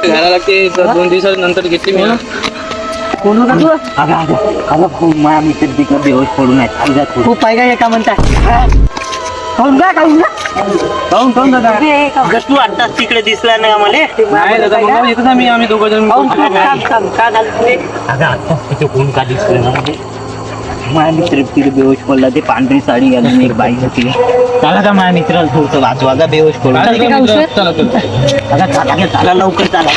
घ्यायला लागते 2 दिवसानंतर घेतली मी. कोण होता तू? अगं माझ्या मित्र तिकडे बेहोश पडून आहे. खूप पाहिजे का म्हणता? काऊन काऊन दादा? तू आताच तिकडे दिसला नाही आम्हाला. नाही दादा मग येतच आम्ही दोघं जण. का झालं तुले? अगं आता तिथे कोण का दिसलं ना म्हणजे माझ्या मित्र तिकडे बेहोश पडला. ते पांढरी साडी घालून एक बाई होती. चला का माझ्या मित्राला थोडंसं वाचवा का बेहोश पडून. चला लवकर चला.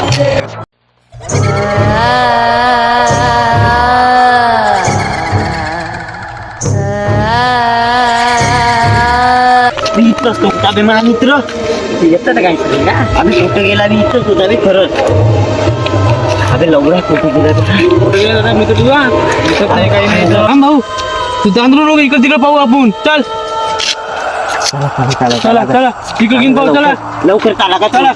इथंच होता बे माझा मित्र. येतं काय का? आम्ही कुठं गेला बी इथंच होता बे खरंच. अबे लवकर कुठे गेला दादा मी तर तुझा दिसत नाही काही नाही. थांब भाऊ तू तांदूळ नको इकडे तिकडे पाहू आपण. चल चला चला तिकडे घेऊन पाहू. चला लवकर चला का चला.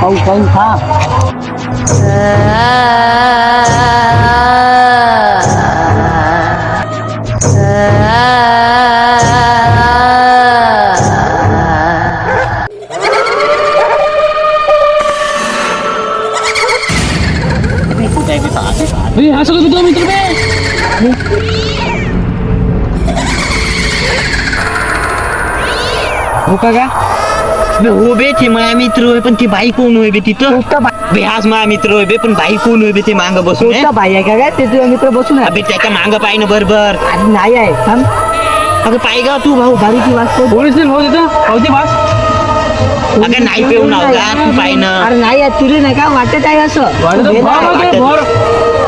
पाऊस हा. हा सगळं मित्र मित्र हो का? हो बे ते माझ्या मित्र होय पण ती बाई कोण होय बे तिथं. बे हाच माझा मित्र होय बे पण बाई कोण होय बे ते मांग बसून. बाई आहे का काय? ते तुझा मित्र बसून आहे. अबे त्याच्या मांग पाय ना बरोबर. नाही आहे. थांब. अगं पाय गा तू भाऊ बारीची वाजतो. पोलीस हो तिथं पावती पास. अगं नाही पेऊन आव का तू पाय ना. अरे नाही तुला नाही का वाटत आहे असं?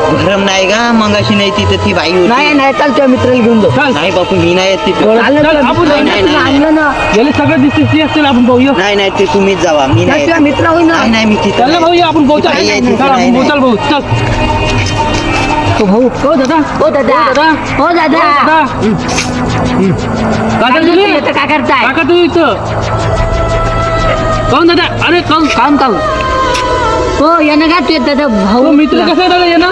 गरम नाही का मंगाशी नाही तिथं ती बाई होती. नाही चाल तुझ्या मित्राला घेऊन जाऊ. नाही बापू मी नाही येत तिथं. आणलं ना. याला सगळं दिसते असतील आपण पाहूया. नाही ते तुम्हीच जावा मी नाही. तुझा मित्र होईल ना. नाही मी तिथं चल ना भाऊ आपण पोहोचा. नाही, नाही, चल आपण नाही. पोहोचाल भाऊ. चल तो भाऊ. हो दादा. हो दादा. हो दादा. दादा दादा तुम्ही येतं काय करताय? काका तू इथं काऊन दादा? अरे काऊन काम हो यानं का तू दादा भाऊ मित्र कसा आहे दादा ये ना.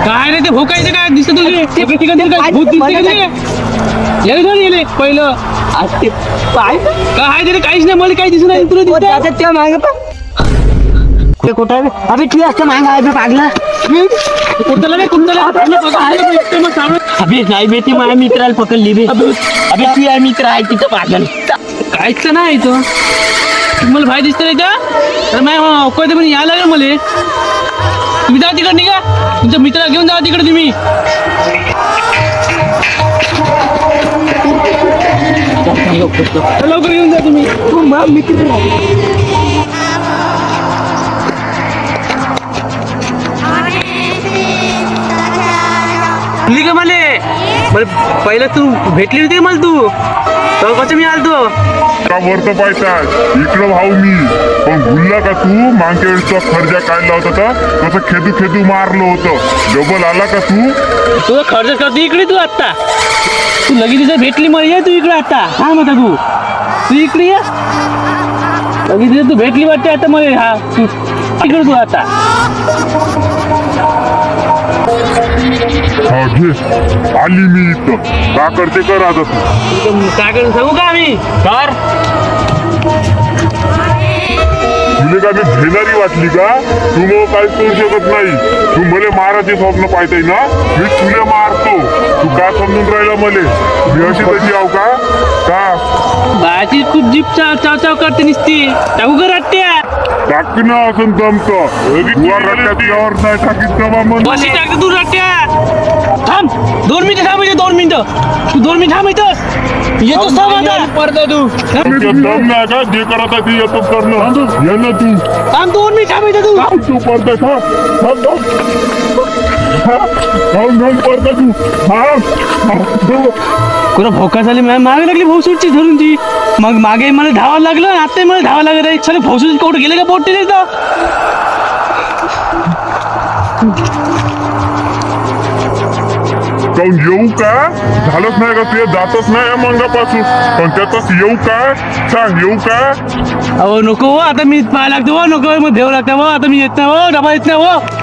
काय रे ते भोकायचं काय दिसत तुझे भूत दिसते गेले पहिलं ते पाय काय तरी काहीच नाही मला काही दिसत नाही. तुला दिसत त्या मागे ते कुठं आहे? अबे तू असं मागा आहे पागला. कुठला नाही कुठला अबे नाही बे ती माझ्या मित्राला पकडली बे. अबे तू या मित्र आहे तिथं पागल. काहीच नाही इथं. तुम्हाला भाई दिसत नाही का? तर नाही पण यायला लागेल मला. तुम्ही जा तिकडे निघा. तुमच्या मित्राला घेऊन जा तिकडे तुम्ही. लवकर घेऊन जा तुम्ही. तुझी का मला पहिलं तू भेटली होती मला तू तेव्हा कसं मी आलतो का वरतं पायताय इकडं भाऊ मी पण भुलला का तू मागच्या वेळेसचा खर्जा काढला होता तर कसं खेदू मारलं होतं. डबल आला का तू? तुझा खर्च करतो इकडे. तू आत्ता तू लगेच तिथं भेटली मला. ये तू इकडे आता. हा म्हणता तू इकडे ये लगेच तिथं तू भेटली वाटते आता मला. हा तू इकडे तू आता. हा घे आली मी इथं. का करते कर आता तू. काय करून सांगू का आम्ही कर तुले का मी भेणारी वाटली का? तू मग काही करू शकत नाही. तू मला मारायचे स्वप्न पाहताय ना. मी तुला मारतो. तू का समजून राहिला मले? मी अशी तशी आव का? बायाची खूप जीप चाव करते निसती. टाकू का रट्ट्या टाकणं असं जमतं. रट्ट्यावर नाही टाकीत जमा म्हणून. बशी टाकते तू रट्ट्या. थांब 2 मिनिटं थांब. 2 मिनिटं तू 2 मिनिटं थांब इथंच. येतोच थांब आता. पडतो तू दम नाही का जे करत आहे ते येतो करणं. ये ना तू थांब 2 मिनिटं थांब इथं तू. तू पडतोय पडतो तू. कुठं भोका झाली मागे लागली भोसूची धरून ती. मग मागे मला धावावं लागलं. आता मला धावावं लागत आहे. चल भोसूची कुठं गेले का बोट दिले तर काऊन येऊ का झालंच नाही का तुझ्या जातच नाही या मंगापासून पण त्याचाच येऊ का सांग येऊ का अहो नको हो आता मी पाहायला लागतो हो नको मग देऊ लागतं हो आता मी येत नाही हो डबा येत नाही हो